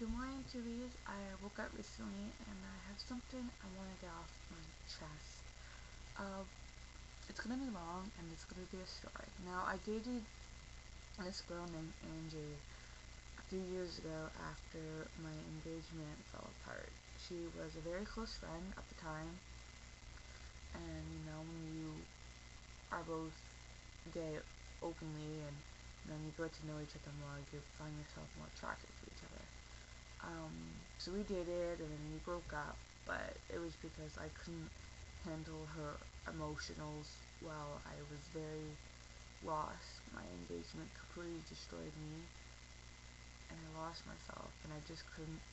Good morning, Julius. I woke up recently and I have something I want to get off my chest. Uh, it's gonna be long and it's gonna be a story. Now, I dated this girl named Angie a few years ago after my engagement fell apart. She was a very close friend at the time, and when you are both gay openly and you get to know each other more, you find yourself more attracted to each other. So we dated and then we broke up, but it was because I couldn't handle her emotionals well. I was very lost. My engagement completely destroyed me and I lost myself and I just couldn't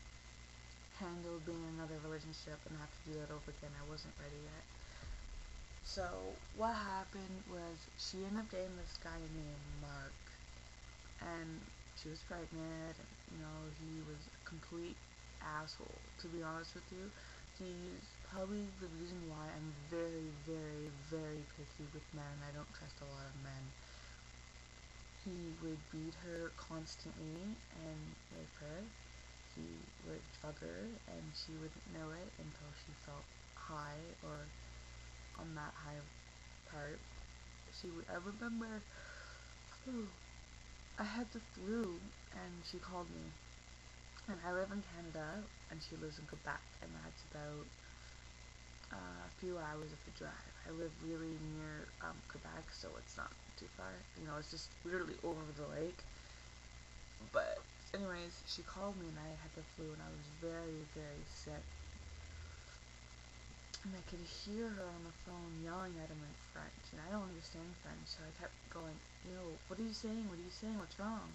handle being in another relationship and have to do that over again. I wasn't ready yet. So what happened was she ended up dating this guy named Mark, and she was pregnant, and he was a complete asshole. To be honest with you, he's probably the reason why I'm very, very, very picky with men. I don't trust a lot of men. He would beat her constantly and rape her. He would drug her, and she wouldn't know it until she felt high or on that high part. I remember, I had the flu, and she called me. And I live in Canada, and she lives in Quebec, and that's about a few hours of the drive. I live really near Quebec, so it's not too far. It's just literally over the lake. But anyways, she called me, and I had the flu, and I was very, very sick. And I could hear her on the phone yelling at him in French, and I don't understand French, so I kept going, what are you saying? What are you saying? What's wrong?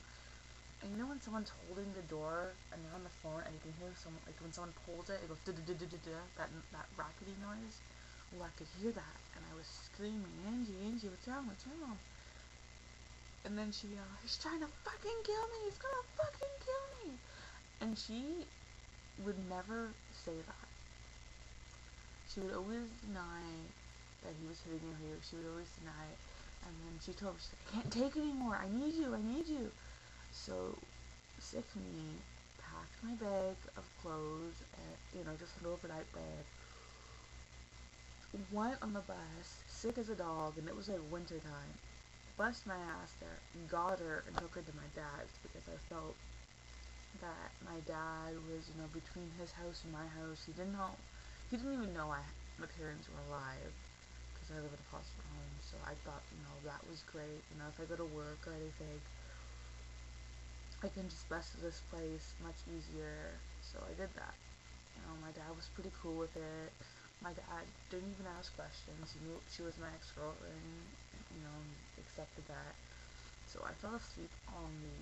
And when someone's holding the door and they're on the phone and you can hear someone, like when someone pulls it, it goes da-da-da-da-da, that rackety noise? Well, I could hear that, and I was screaming, Angie, what's wrong? And then she yelled, he's trying to fucking kill me, he's gonna fucking kill me! And she would never say that. She would always deny that he was hitting her. She would always deny it. And then she told me, she's like, I can't take it anymore. I need you. So, sick me, packed my bag of clothes, and, just an overnight bag. Went on the bus, sick as a dog, and it was like winter time. Bust my ass there, got her, and took her to my dad's because I felt that my dad was, between his house and my house. He didn't even know my parents were alive because I live in a foster home. So I thought, that was great. If I go to work or anything, I can just bust to this place much easier. So I did that. My dad was pretty cool with it. My dad didn't even ask questions. He knew she was my ex-girlfriend. He accepted that. So I fell asleep on the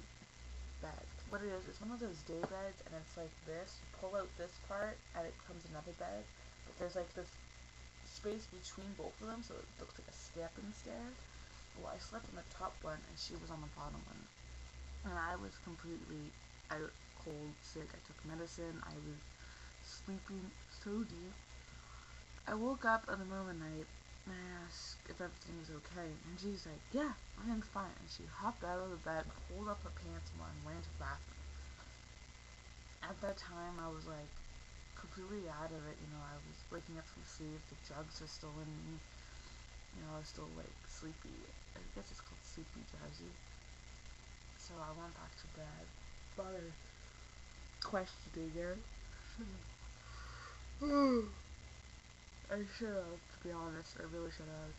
bed. What it is, it's one of those day beds, and it's like this. You pull out this part, and it becomes another bed. But there's like this space between both of them, so it looks like a stepping stair. Well, I slept on the top one, and she was on the bottom one. And I was completely out cold, sick. I took medicine. I was sleeping so deep. I woke up in the middle of the night, and I asked if everything was okay. And she's like, yeah, everything's fine. And she hopped out of the bed, pulled up her pants more, and ran to the bathroom. At that time, I was like completely out of it. I was waking up from sleep. The drugs were still in me. I was still like sleepy. I guess it's called sleepy drowsy. So I went back to bed. Father questioning her. I should have, to be honest. I really should have.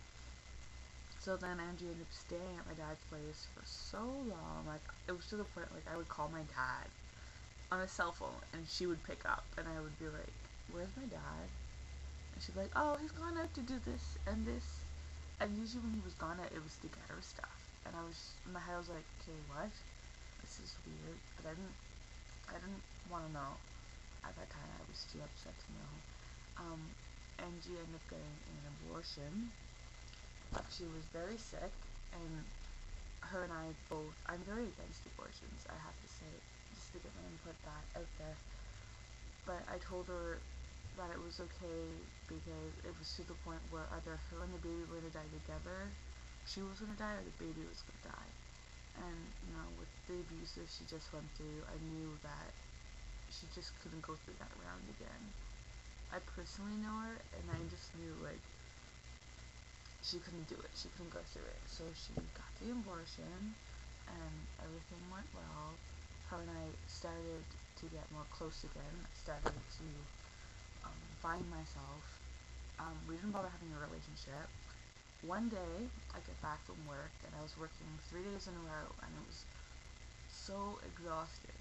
So then Angie ended up staying at my dad's place for so long. Like, it was to the point, like, I would call my dad on his cell phone, and she would pick up, and I would be like, where's my dad? And she'd be like, oh, he's gone out to do this and this. And usually when he was gone out, it was to get her stuff. And I was, in my head, I was like, okay, what? This is weird. But I didn't want to know. At that time, I was too upset to know. Angie ended up getting an abortion. She was very sick, and her and I both, I'm very against abortions, I have to say, just to get my input that out there. But I told her that it was okay because it was to the point where either her and the baby were going to die together, she was going to die, or the baby was going to die. And, with the abuses she just went through, I knew that she just couldn't go through that round again. I personally know her, and I just knew, like, she couldn't do it. She couldn't go through it. So she got the abortion, and everything went well. Her and I started to get more close again. I started to find myself. We didn't bother having a relationship. One day, I get back from work, and I was working 3 days in a row, and it was so exhausting.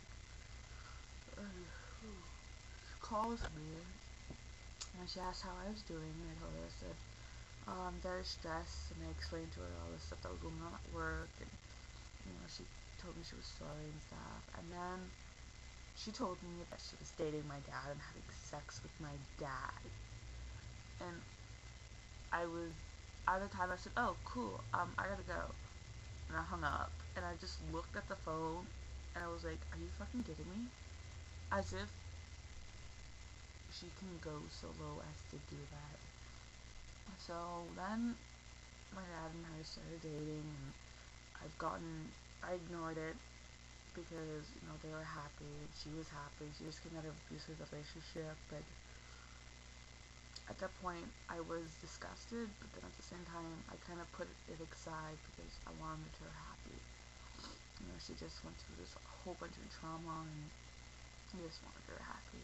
She calls me, and she asked how I was doing, and I told her, I said, I'm very stressed, and I explained to her all the stuff that was going on at work, and, she told me she was sorry and stuff, and then she told me that she was dating my dad and having sex with my dad, and at the time I said, oh, cool, I gotta go, and I hung up, and I just looked at the phone, and I was like, are you fucking kidding me? As if she can go so low as to do that. So then my dad and I started dating, and I ignored it because, they were happy, she was happy, she just came out of an abusive relationship, but at that point I was disgusted, but then at the same time I kind of put it aside because I wanted her happy. She just went through this whole bunch of trauma, and I just wanted her happy.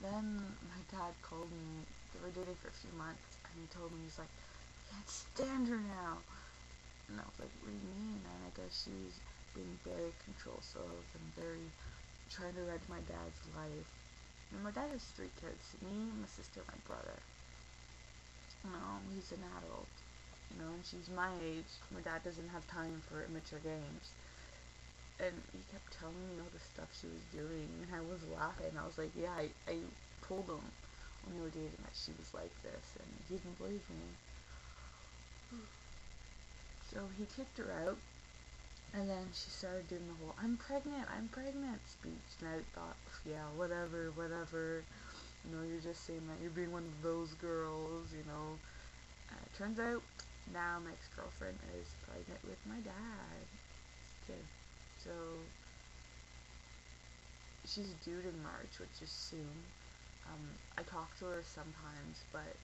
Then my dad called me. They were dating for a few months, and he told me, he's like, I can't stand her now. And I was like, what do you mean? And I guess she was being very controlsive and very trying to wreck my dad's life. And my dad has 3 kids, me, my sister, my brother. He's an adult, and she's my age. My dad doesn't have time for immature games. And he kept telling me all the stuff she was doing, and I was laughing. I was like, yeah, I told him when we were dating that she was like this, and he didn't believe me. So he kicked her out, and then she started doing the whole I'm pregnant speech, and I thought, yeah, whatever, you're just saying that you're being one of those girls, turns out now my ex-girlfriend is pregnant with my dad's kid. So she's due in March, which is soon. I talk to her sometimes, but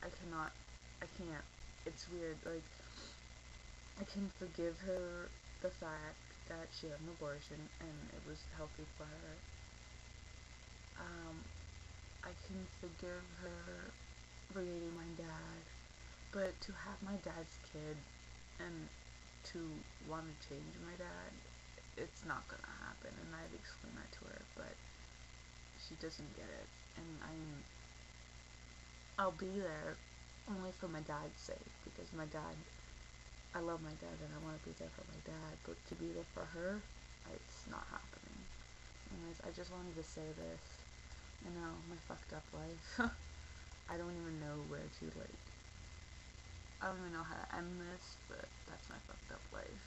I can't, it's weird, like, I can forgive her the fact that she had an abortion and it was healthy for her. I can forgive her for dating my dad, but to have my dad's kid and to want to change my dad, it's not gonna happen, and I've explained that to her, but she doesn't get it, and I'll be there only for my dad's sake, because I love my dad and I want to be there for my dad, but to be there for her, it's not happening. Anyways, I just wanted to say this, my fucked up life. I don't even know where to, I don't even know how to end this, but that's my fucked up life.